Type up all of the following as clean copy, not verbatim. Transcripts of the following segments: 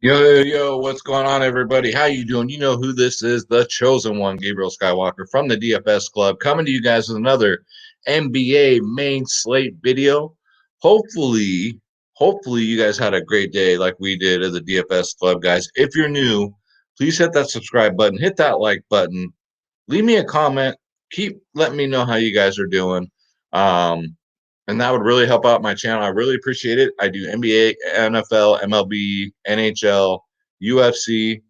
Yo, what's going on, everybody? How you doing? You know who this is, the chosen one, Gabriel Skywalker from the DFS Club, coming to you guys with another NBA main slate video. Hopefully, hopefully you guys had a great day like we did at the DFS Club, guys. If you're new, please hit that subscribe button, hit that like button, leave me a comment, keep letting me know how you guys are doing. Um, and that would really help out my channel. I really appreciate it. I do NBA, NFL, MLB, NHL, UFC.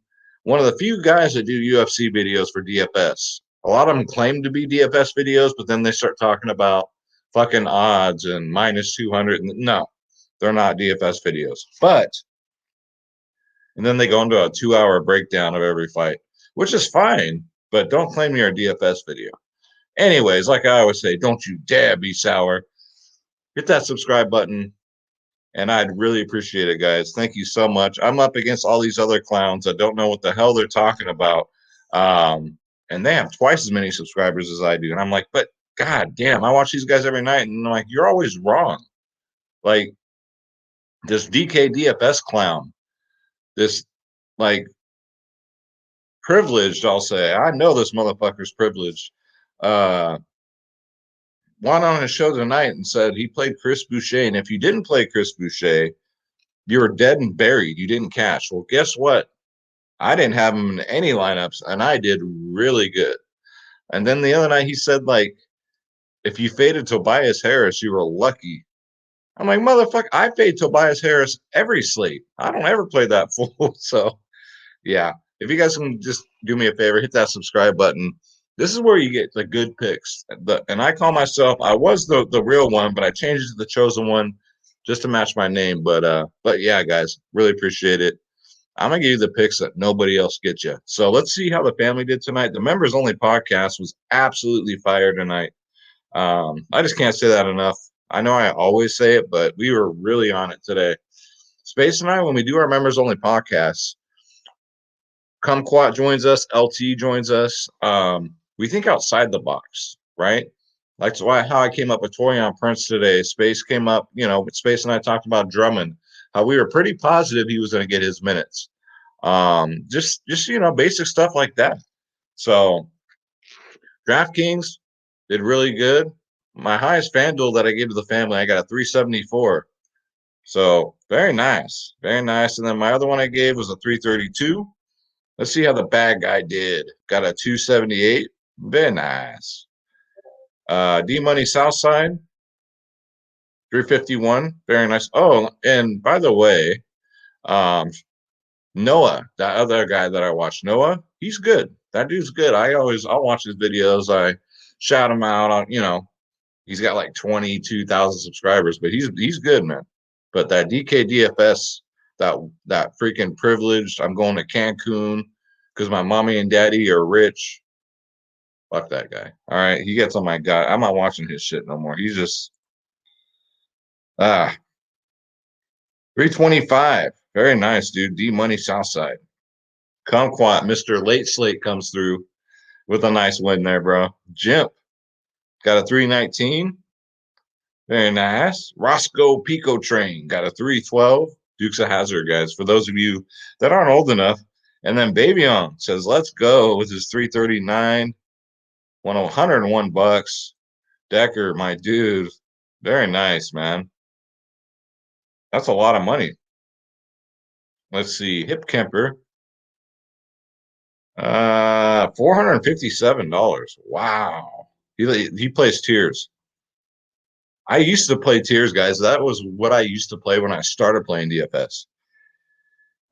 One of the few guys that do UFC videos for DFS. A lot of them claim to be DFS videos, but then they start talking about fucking odds and minus 200. No, they're not DFS videos. And then they go into a 2 hour breakdown of every fight, which is fine, but don't claim you're a DFS video. Anyways, like I always say, don't you dare be sour. Hit that subscribe button, and I'd really appreciate it, guys. Thank you so much. I'm up against all these other clowns that don't know what the hell they're talking about. And they have twice as many subscribers as I do. And I'm like, but god damn, I watch these guys every night, and I'm like, you're always wrong. Like this DKDFS clown, this like privileged, I'll say. I know this motherfucker's privileged. Uh went on his show tonight and said he played Chris Boucher. And if you didn't play Chris Boucher, you were dead and buried. You didn't cash. Well, guess what? I didn't have him in any lineups, and I did really good. And then the other night he said, like, if you faded Tobias Harris, you were lucky. I'm like, motherfucker, I fade Tobias Harris every slate. I don't ever play that full. So, yeah. If you guys can just do me a favor, hit that subscribe button. This is where you get the good picks. And I call myself, I was the real one, but I changed it to the chosen one just to match my name. But yeah, guys, really appreciate it. I'm gonna give you the picks that nobody else gets you. So let's see how the family did tonight. The members only podcast was absolutely fire tonight. I just can't say that enough. I know I always say it, but we were really on it today. Space and I, when we do our members only podcasts, Kumquat joins us, LT joins us. We think outside the box, right? That's why how I came up with Torian Prince today. Space came up, Space and I talked about Drummond, how we were pretty positive he was going to get his minutes. Just basic stuff like that. So DraftKings did really good. My highest FanDuel that I gave to the family, I got a 374. So very nice, very nice. And then my other one I gave was a 332. Let's see how the bad guy did. Got a 278. Very nice. D Money Southside, 351. Very nice. Oh, and by the way, um, Noah, that other guy that I watched, Noah, he's good. That dude's good. I'll watch his videos. I shout him out on, he's got like 22,000 subscribers, but he's good, man. But that DKDFS, that freaking privileged, I'm going to Cancun because my mommy and daddy are rich. Fuck that guy. All right, he gets on my gut. I'm not watching his shit no more. He's just 325. Very nice, dude. D Money Southside. Kumquat, Mr. Late Slate comes through with a nice win there, bro. Jimp got a 319. Very nice. Roscoe Pico Train got a 312. Dukes of Hazard, guys. For those of you that aren't old enough. And then Babion says, let's go with his 339. Won $101. Decker, my dude. Very nice, man. That's a lot of money. Let's see. Hip Kemper. $457. Wow. He plays tiers. I used to play tiers, guys. That was what I used to play when I started playing DFS.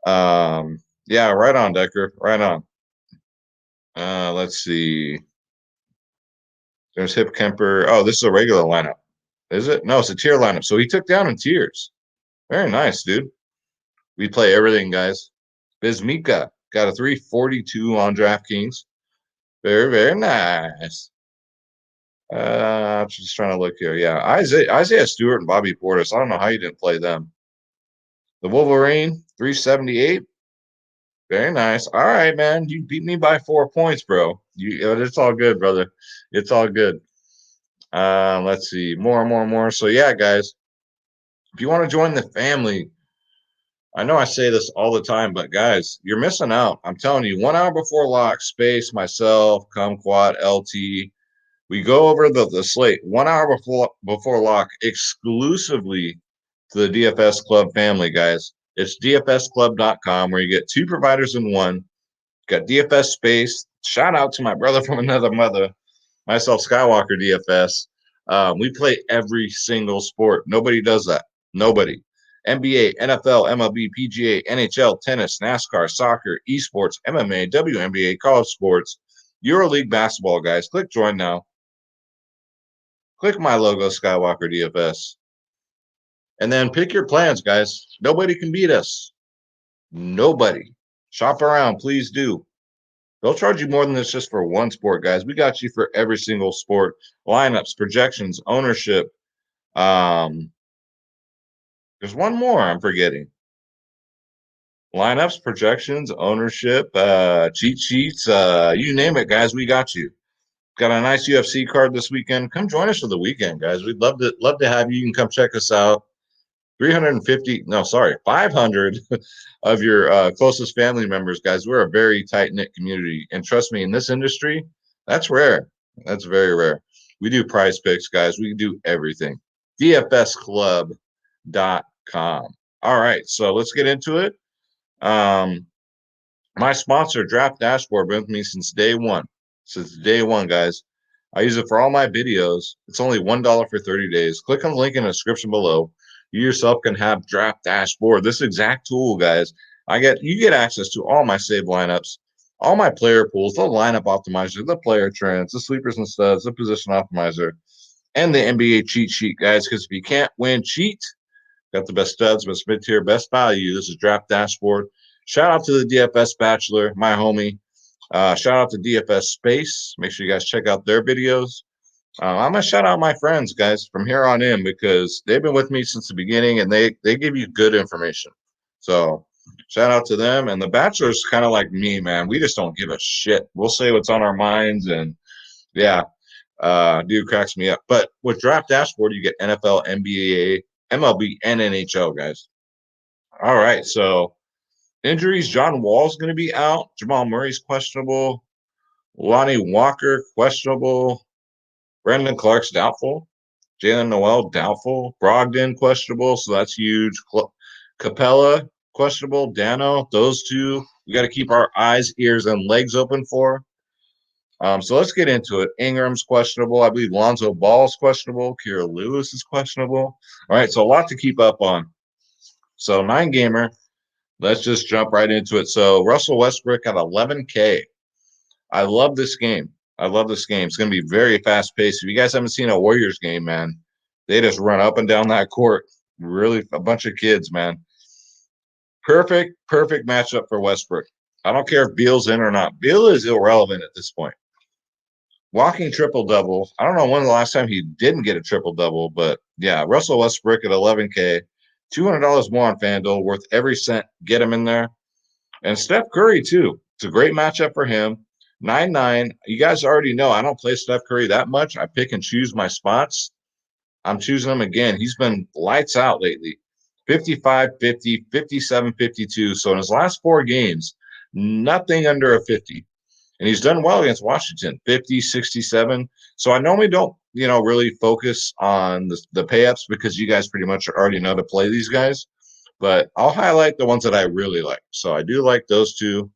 Yeah, right on, Decker. Right on. Let's see. There's Hip Kemper. Oh, this is a regular lineup. Is it? No, it's a tier lineup. So he took down in tiers. Very nice, dude. We play everything, guys. Bismika got a 342 on DraftKings. Very, very nice. Just trying to look here. Yeah, Isaiah Stewart and Bobby Portis. I don't know how you didn't play them. The Wolverine, 378. Very nice. All right, man. You beat me by 4 points, bro. It's all good, brother. It's all good. Let's see. More. So yeah, guys. If you want to join the family, I know I say this all the time, but guys, you're missing out. I'm telling you, 1 hour before lock, Space, myself, Kumquat, LT, we go over the slate 1 hour before lock exclusively to the DFS Club family, guys. It's dfsclub.com where you get two providers in one. Got DFS Space. Shout out to my brother from another mother, myself, Skywalker DFS. We play every single sport. Nobody does that. Nobody. NBA, NFL, MLB, PGA, NHL, tennis, NASCAR, soccer, esports, MMA, WNBA, college sports, EuroLeague basketball, guys. Click join now. Click my logo, Skywalker DFS. And then pick your plans, guys. Nobody can beat us. Nobody. Shop around, please do. They'll charge you more than this just for one sport, guys. We got you for every single sport. Lineups, projections, ownership. There's one more I'm forgetting. Lineups, projections, ownership, cheat sheets, you name it, guys. We got you. Got a nice UFC card this weekend. Come join us for the weekend, guys. We'd love to have you. You can come check us out. 350, no, sorry, 500 of your closest family members, guys. We're a very tight-knit community. And trust me, in this industry, that's rare. That's very rare. We do prize picks, guys. We do everything. DFSclub.com. All right, so let's get into it. My sponsor, Draft Dashboard, been with me since day one. Since day one, guys. I use it for all my videos. It's only $1 for 30 days. Click on the link in the description below. You yourself can have Draft Dashboard. This exact tool, guys. You get access to all my saved lineups, all my player pools, the lineup optimizer, the player trends, the sleepers and studs, the position optimizer, and the NBA cheat sheet, guys. Because if you can't win, cheat. Got the best studs, best mid-tier, best value. This is Draft Dashboard. Shout out to the DFS Bachelor, my homie. Shout out to DFS Space. Make sure you guys check out their videos. I'm gonna shout out my friends, guys, from here on in because they've been with me since the beginning and they give you good information. So shout out to them. And the Bachelor's kind of like me, man. We just don't give a shit. We'll say what's on our minds, and yeah, dude cracks me up. But with Draft Dashboard, you get NFL, NBA, MLB, and NHL, guys. All right, so injuries: John Wall's going to be out. Jamal Murray's questionable. Lonnie Walker questionable. Brandon Clark's doubtful. Jalen Noel doubtful. Brogdon questionable, so that's huge. Capella questionable. Dano, those two we got to keep our eyes, ears, and legs open for. So let's get into it. Ingram's questionable. I believe Lonzo Ball's questionable. Kira Lewis is questionable. All right, so a lot to keep up on. So 9-gamer. Let's just jump right into it. So Russell Westbrook at 11K. I love this game. I love this game. It's going to be very fast paced. If you guys haven't seen a Warriors game, man, they just run up and down that court. Really, a bunch of kids, man. Perfect matchup for Westbrook. I don't care if Beal's in or not. Beal is irrelevant at this point. Walking triple double. I don't know when the last time he didn't get a triple double, but yeah, Russell Westbrook at 11K, $200 more on FanDuel, worth every cent. Get him in there. And Steph Curry, too. It's a great matchup for him. 9-9. You guys already know I don't play Steph Curry that much. I pick and choose my spots. I'm choosing him again. He's been lights out lately. 55, 50, 57, 52. So in his last 4 games, nothing under a 50. And he's done well against Washington, 50, 67. So I normally don't, really focus on the pay-ups because you guys pretty much already know to play these guys. But I'll highlight the ones that I really like. So I do like those two.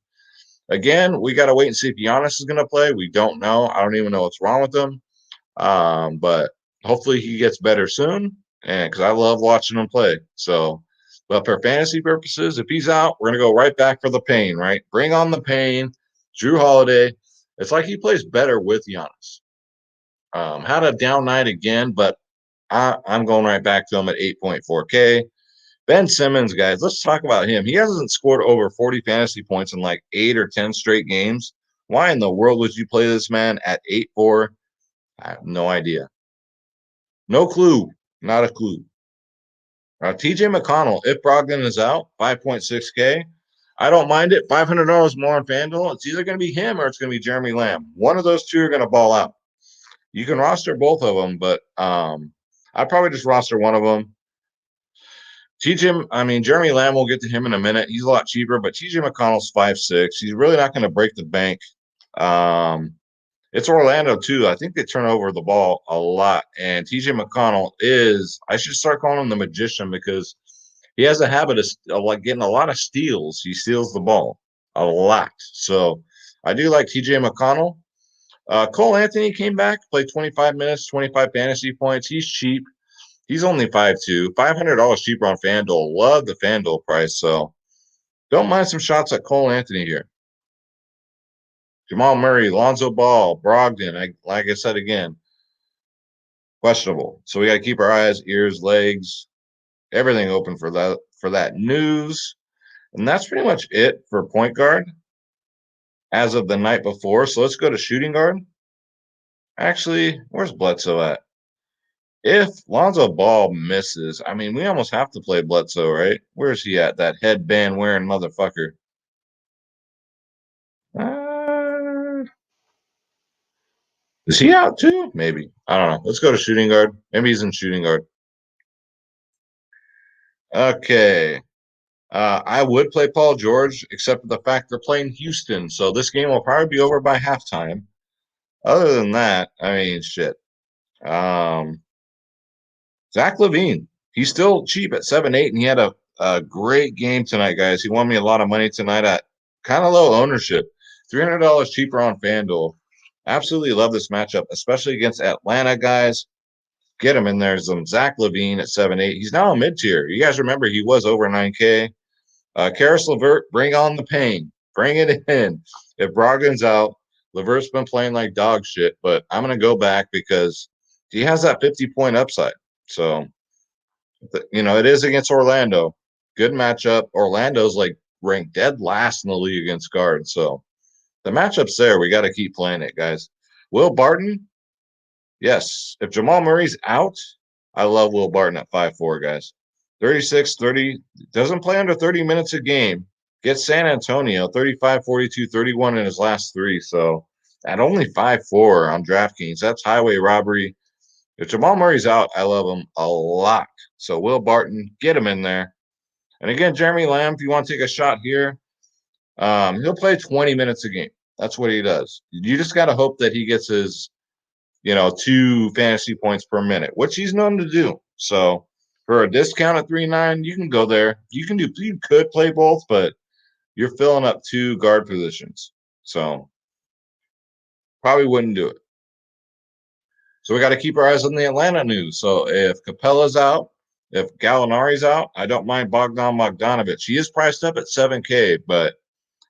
Again, we got to wait and see if Giannis is going to play. We don't know. I don't even know what's wrong with him. But hopefully he gets better soon. And because I love watching him play. So, but for fantasy purposes, if he's out, we're going to go right back for the pain, right? Bring on the pain. Drew Holiday. It's like he plays better with Giannis. Had a down night again, but I'm going right back to him at 8.4K. Ben Simmons, guys, let's talk about him. He hasn't scored over 40 fantasy points in like 8 or 10 straight games. Why in the world would you play this man at 8.4? I have no idea. No clue. Not a clue. TJ McConnell, if Brogdon is out, 5.6K. I don't mind it. $500 more on FanDuel. It's either going to be him or it's going to be Jeremy Lamb. One of those two are going to ball out. You can roster both of them, but I'd probably just roster one of them. Jeremy Lamb, will get to him in a minute. He's a lot cheaper, but TJ McConnell's 5'6". He's really not going to break the bank. It's Orlando too. I think they turn over the ball a lot. And TJ McConnell I should start calling him the magician because he has a habit of like getting a lot of steals. He steals the ball a lot. So I do like TJ McConnell. Cole Anthony came back, played 25 minutes, 25 fantasy points. He's cheap. He's only 5'2", $500 cheaper on FanDuel. Love the FanDuel price. So don't mind some shots at Cole Anthony here. Jamal Murray, Lonzo Ball, Brogdon. Like I said again, questionable. So we got to keep our eyes, ears, legs, everything open for that news. And that's pretty much it for point guard as of the night before. So let's go to shooting guard. Actually, where's Bledsoe at? If Lonzo Ball misses, we almost have to play Bledsoe, right? Where's he at? That headband wearing motherfucker. Is he out too? Maybe. I don't know. Let's go to shooting guard. Maybe he's in shooting guard. Okay. I would play Paul George, except for the fact they're playing Houston. So this game will probably be over by halftime. Other than that, shit. Zach LaVine, he's still cheap at 7-8, and he had a great game tonight, guys. He won me a lot of money tonight at kind of low ownership. $300 cheaper on FanDuel. Absolutely love this matchup, especially against Atlanta, guys. Get him in there. Some Zach LaVine at 7-8. He's now a mid-tier. You guys remember he was over 9K. Karis LeVert, bring on the pain. Bring it in. If Brogdon's out, LeVert's been playing like dog shit, but I'm going to go back because he has that 50-point upside. So, it is against Orlando. Good matchup. Orlando's like ranked dead last in the league against guards. So the matchup's there. We got to keep playing it, guys. Will Barton, yes. If Jamal Murray's out, I love Will Barton at 5'4", guys. 36, 30, doesn't play under 30 minutes a game. Gets San Antonio, 35, 42, 31 in his last three. So at only 5'4" on DraftKings, that's highway robbery. If Jamal Murray's out, I love him a lot. So Will Barton, get him in there. And again, Jeremy Lamb, if you want to take a shot here, he'll play 20 minutes a game. That's what he does. You just got to hope that he gets his, 2 fantasy points per minute, which he's known to do. So for a discount at 3.9, you can go there. You could play both, but you're filling up 2 guard positions. So probably wouldn't do it. So we got to keep our eyes on the Atlanta news. So if Capella's out, if Gallinari's out, I don't mind Bogdan Bogdanovic. He is priced up at 7K, but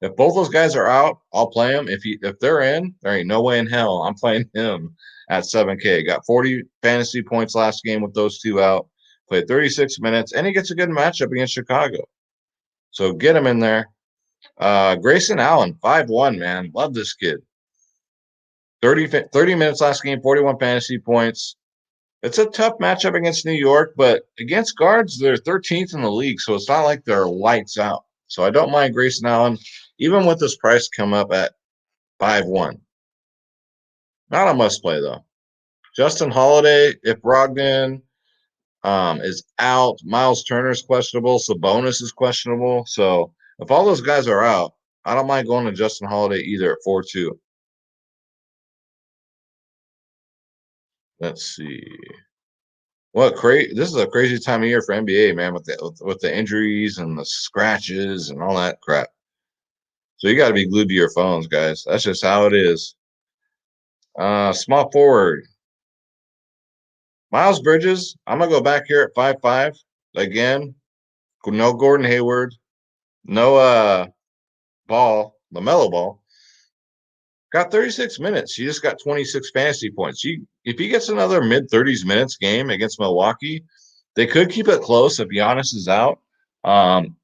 if both those guys are out, I'll play him. If they're in, there ain't no way in hell I'm playing him at 7K. Got 40 fantasy points last game with those 2 out. Played 36 minutes, and he gets a good matchup against Chicago. So get him in there. Grayson Allen, 5'1", man. Love this kid. 30 minutes last game, 41 fantasy points. It's a tough matchup against New York, but against guards, they're 13th in the league, so it's not like they're lights out. So I don't mind Grayson Allen, even with this price come up at 5'1". Not a must play though. Justin Holiday, if Brogdon is out, Miles Turner's questionable, Sabonis is questionable. So if all those guys are out, I don't mind going to Justin Holiday either at 4-2. Let's see. This is a crazy time of year for NBA, man, with the injuries and the scratches and all that crap. So you got to be glued to your phones, guys. That's just how it is. Small forward. Miles Bridges, I'm going to go back here at 5'5". Again, no Gordon Hayward, no LaMelo Ball. Got 36 minutes. He just got 26 fantasy points. If he gets another mid-30s minutes game against Milwaukee, they could keep it close if Giannis is out. I'm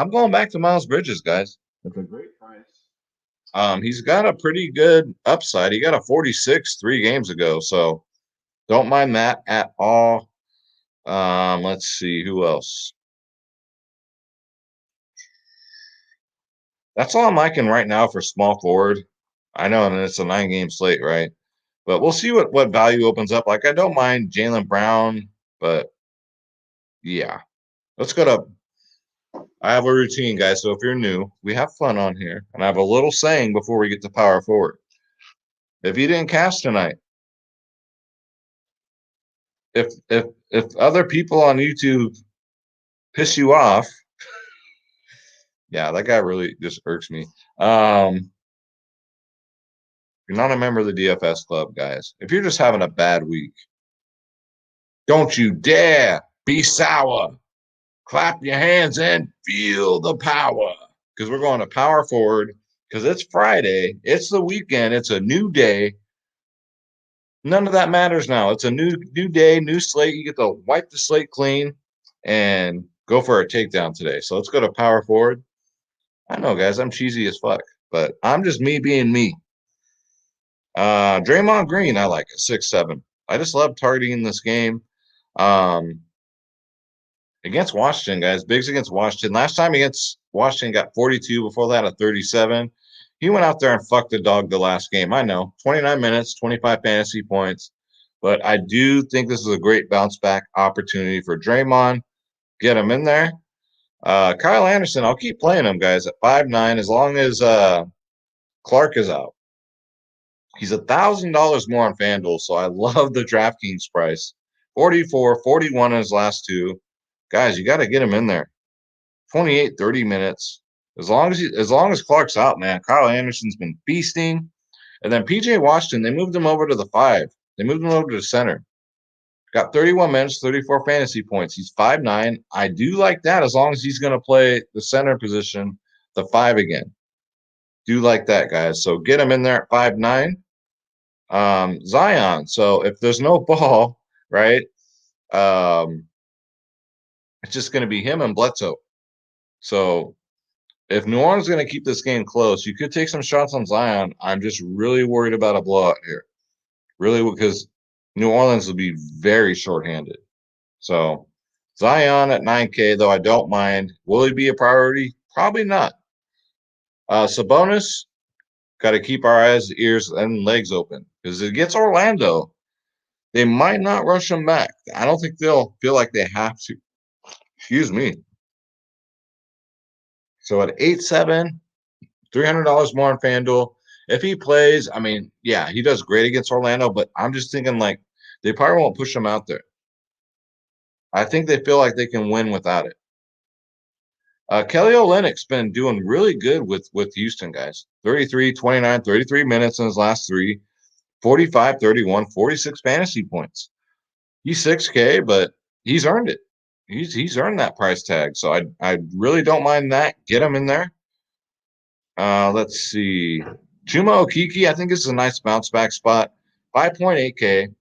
going back to Miles Bridges, guys. That's a great price. He's got a pretty good upside. He got a 46 3 games ago, so don't mind that at all. Let's see who else. That's all I'm liking right now for small forward. I know, and it's a 9-game slate, right? But we'll see what value opens up. Like, I don't mind Jaylen Brown, but yeah. Let's go to. I have a routine, guys. So if you're new, we have fun on here, and I have a little saying before we get to power forward. If you didn't cast tonight, if other people on YouTube piss you off, yeah, that guy really just irks me. You're not a member of the DFS club, guys. If you're just having a bad week, don't you dare be sour. Clap your hands and feel the power. Because we're going to power forward. Because it's Friday. It's the weekend. It's a new day. None of that matters now. It's a new day, new slate. You get to wipe the slate clean and go for a takedown today. So let's go to power forward. I know, guys, I'm cheesy as fuck, but I'm just me being me. Draymond Green, I like it, 6'7". I just love targeting this game. Um, against Washington, guys, Biggs against Washington. Last time against Washington got 42. Before that, a 37. He went out there and fucked the dog the last game. I know, 29 minutes, 25 fantasy points. But I do think this is a great bounce back opportunity for Draymond. Get him in there. Kyle Anderson, I'll keep playing him, guys, at 5'9", as long as Clark is out. He's $1,000 more on FanDuel, so I love the DraftKings price. 44, 41 in his last two. Guys, you got to get him in there. 28, 30 minutes. As long as Clark's out, man, Kyle Anderson's been feasting. And then PJ Washington, they moved him over to the 5. They moved him over to the center. Got 31 minutes, 34 fantasy points. He's 5'9". I do like that as long as he's going to play the center position, the 5 again. Do like that, guys. So get him in there at 5'9". Zion. So if there's no ball, right, it's just going to be him and Bledsoe. So if New Orleans is going to keep this game close, you could take some shots on Zion. I'm just really worried about a blowout here. Really, because New Orleans will be very shorthanded. So Zion at 9K, though I don't mind. Will he be a priority? Probably not. Sabonis, got to keep our eyes, ears, and legs open. Because against Orlando, they might not rush him back. I don't think they'll feel like they have to. Excuse me. So at 8-7, $300 more on FanDuel. If he plays, I mean, yeah, he does great against Orlando, but I'm just thinking like they probably won't push him out there. I think they feel like they can win without it. Kelly Olynyk's been doing really good with Houston, guys. 33, 29, 33 minutes in his last three, 45, 31, 46 fantasy points. He's 6K, but he's earned it. He's earned that price tag. So I really don't mind that. Get him in there. Let's see. Chuma Okeke, I think this is a nice bounce back spot. 5.8K,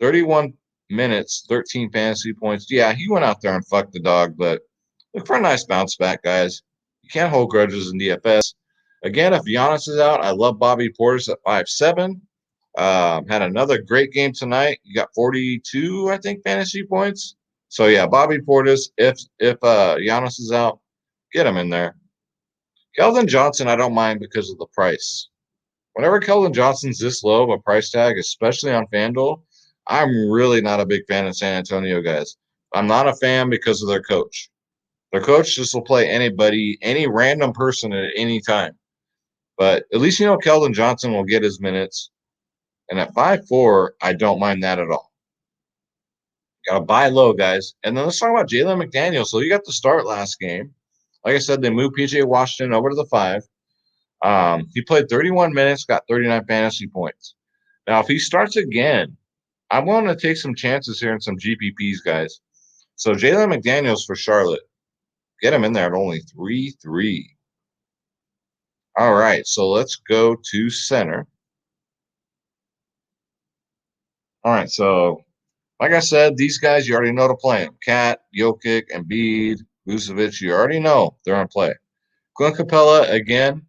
31 minutes, 13 fantasy points. Yeah, he went out there and fucked the dog, but look for a nice bounce back, guys. You can't hold grudges in DFS. Again, if Giannis is out, I love Bobby Portis at 5'7". Had another great game tonight. You got 42, I think, fantasy points. So yeah, Bobby Portis. If Giannis is out, get him in there. Keldon Johnson, I don't mind because of the price. Whenever Keldon Johnson's this low of a price tag, especially on FanDuel, I'm really not a big fan of San Antonio guys. I'm not a fan because of their coach. Their coach just will play anybody, any random person at any time. But at least you know Keldon Johnson will get his minutes. And at 5'4", I don't mind that at all. Got to buy low, guys. And then let's talk about Jalen McDaniels. So you got the start last game. Like I said, they moved PJ Washington over to the 5. He played 31 minutes, got 39 fantasy points. Now, if he starts again, I'm willing to take some chances here in some GPPs, guys. So Jalen McDaniels for Charlotte. Get him in there at only 3-3. All right, so let's go to center. All right, so like I said, these guys, you already know to play them. Cat, Jokic, Embiid, Vucevic, you already know they're on play. Clint Capella, again,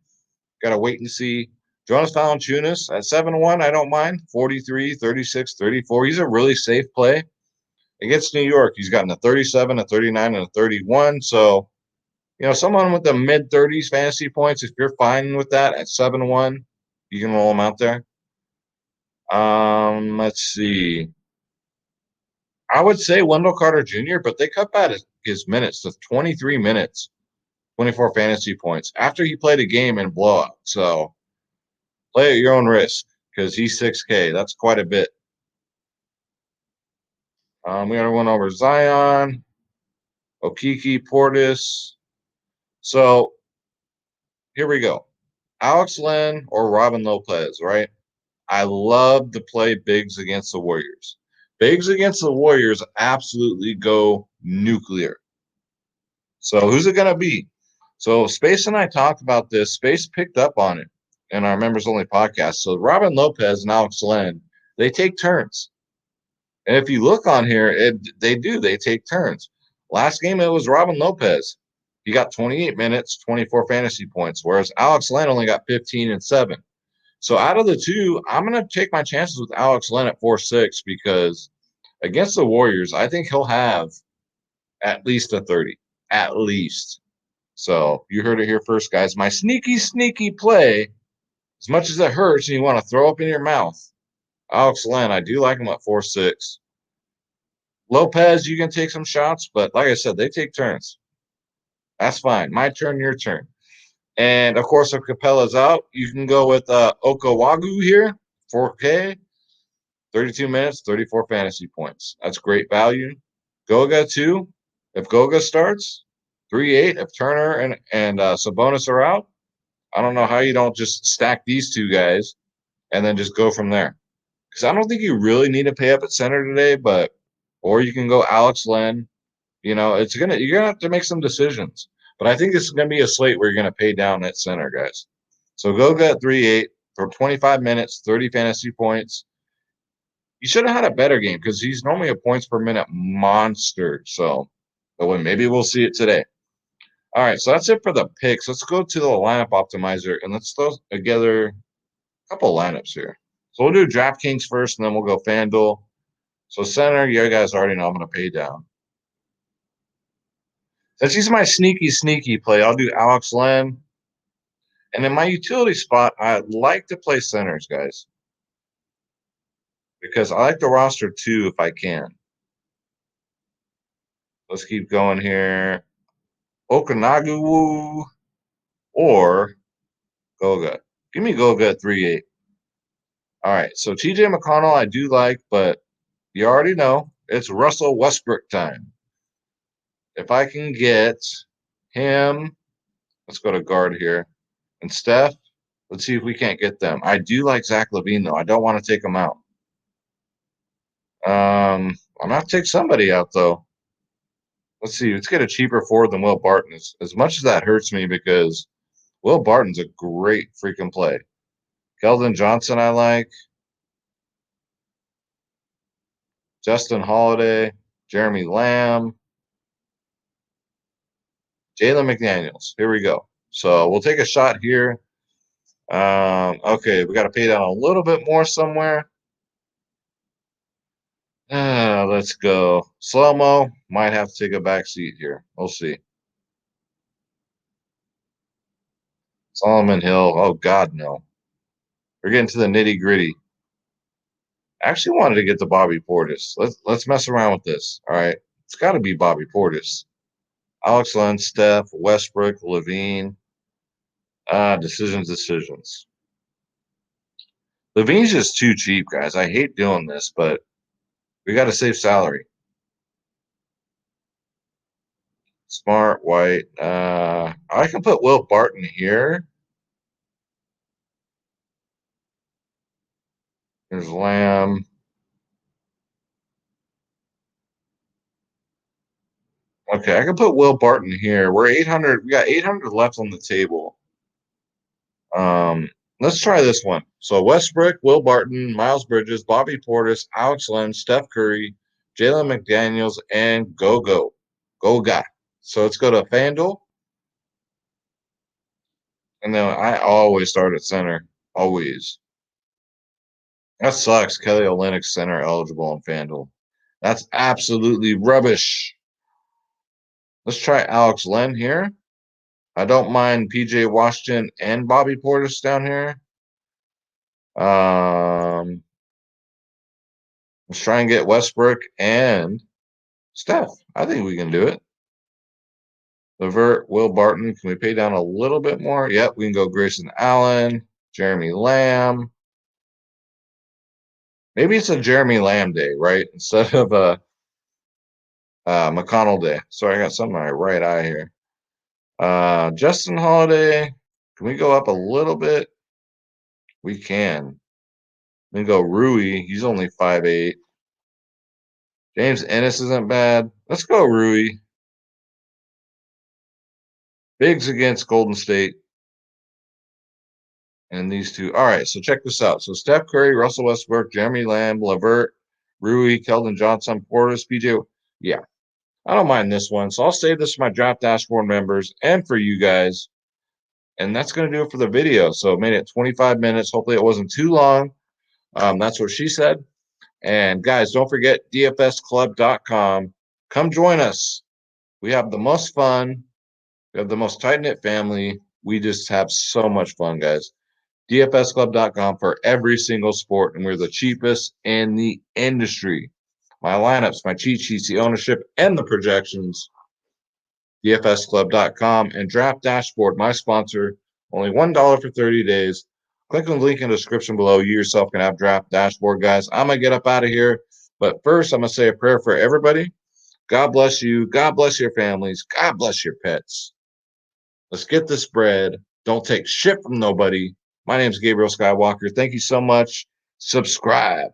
got to wait and see. Jonas Valanciunas at 7-1, I don't mind. 43, 36, 34. He's a really safe play. Against New York, he's gotten a 37, a 39, and a 31. So, someone with the mid-30s fantasy points, if you're fine with that at 7-1, you can roll him out there. Let's see. I would say Wendell Carter Jr., but they cut back his minutes to 23 minutes, 24 fantasy points after he played a game in blowout. So play at your own risk because he's 6K. That's quite a bit. We got to run over Zion, Okiki, Portis. So here we go. Alex Len or Robin Lopez, right? I love to play bigs against the Warriors. Bigs against the Warriors absolutely go nuclear. So who's it going to be? So Space and I talked about this. Space picked up on it in our members only podcast. So Robin Lopez and Alex Len, they take turns. And if you look on here, they take turns. Last game it was Robin Lopez. He got 28 minutes, 24 fantasy points, whereas Alex Len only got 15 and 7. So out of the two, I'm going to take my chances with Alex Len at 4-6 because against the Warriors, I think he'll have at least a 30. At least. So you heard it here first, guys. My sneaky play, as much as it hurts and you want to throw up in your mouth, Alex Len, I do like him at 4-6. Lopez, you can take some shots, but like I said, they take turns. That's fine. My turn, your turn. And of course, if Capella's out, you can go with Okawagu here, 4K, 32 minutes, 34 fantasy points. That's great value. Goga, 2. If Goga starts, 3-8. If Turner and Sabonis are out, I don't know how you don't just stack these two guys and then just go from there. Because I don't think you really need to pay up at center today, or you can go Alex Len. You know, you're gonna have to make some decisions. But I think this is gonna be a slate where you're gonna pay down at center, guys. So Goga at 3-8 for 25 minutes, 30 fantasy points. He should have had a better game because he's normally a points per minute monster. So, but maybe we'll see it today. All right, so that's it for the picks. Let's go to the lineup optimizer and let's throw together a couple lineups here. So we'll do DraftKings first, and then we'll go FanDuel. So center, you guys already know I'm going to pay down. Since he's my sneaky play, I'll do Alex Len. And in my utility spot, I'd like to play centers, guys, because I like the roster too if I can. Let's keep going here. Okanagu or Goga. Give me Goga at 3-8. All right, so TJ McConnell I do like, but you already know it's Russell Westbrook time. If I can get him, let's go to guard here, and Steph, let's see if we can't get them. I do like Zach LaVine, though. I don't want to take him out. I'm going to take somebody out, though. Let's see. Let's get a cheaper forward than Will Barton. As much as that hurts me because Will Barton's a great freaking play. Keldon Johnson I like. Justin Holiday. Jeremy Lamb. Jalen McDaniels. Here we go. So we'll take a shot here. Okay, we got to pay down a little bit more somewhere. Let's go. Slow-mo might have to take a back seat here. We'll see. Solomon Hill. Oh, God, no. We're getting to the nitty-gritty. I actually wanted to get to Bobby Portis. Let's mess around with this. All right. It's got to be Bobby Portis. Alex Len, Steph, Westbrook, LaVine. Decisions. LaVine's just too cheap, guys. I hate doing this, but we got to save salary. Smart, White. I can put Will Barton here. There's Lamb. Okay, I can put Will Barton here. We're 800. We got 800 left on the table. Let's try this one. So Westbrook, Will Barton, Miles Bridges, Bobby Portis, Alex Len, Steph Curry, Jalen McDaniels, and Goga. So let's go to FanDuel. And then I always start at center. Always. That sucks. Kelly Olynyk center eligible on FanDuel. That's absolutely rubbish. Let's try Alex Len here. I don't mind PJ Washington and Bobby Portis down here. Let's try and get Westbrook and Steph. I think we can do it. Levert, Will Barton. Can we pay down a little bit more? Yep, we can go Grayson Allen, Jeremy Lamb. Maybe it's a Jeremy Lamb day, right? Instead of a McConnell day. Sorry, I got something in my right eye here. Justin Holiday. Can we go up a little bit? We can. We can go Rui. He's only 5'8". James Ennis isn't bad. Let's go Rui. Biggs against Golden State. And these two. All right, so check this out. So Steph Curry, Russell Westbrook, Jeremy Lamb, Levert, Rui, Keldon Johnson, Portis, PJ. Yeah, I don't mind this one. So I'll save this for my draft dashboard members and for you guys. And that's going to do it for the video. So made it 25 minutes. Hopefully it wasn't too long. That's what she said. And guys, don't forget dfsclub.com. Come join us. We have the most fun. We have the most tight-knit family. We just have so much fun, guys. dfsclub.com for every single sport, and we're the cheapest in the industry. My lineups, my cheat sheets, the ownership, and the projections, dfsclub.com, and Draft Dashboard, my sponsor, only $1 for 30 days. Click on the link in the description below. You yourself can have Draft Dashboard, guys. I'm going to get up out of here, but first I'm going to say a prayer for everybody. God bless you. God bless your families. God bless your pets. Let's get this bread. Don't take shit from nobody. My name is Gabriel Skywalker. Thank you so much. Subscribe.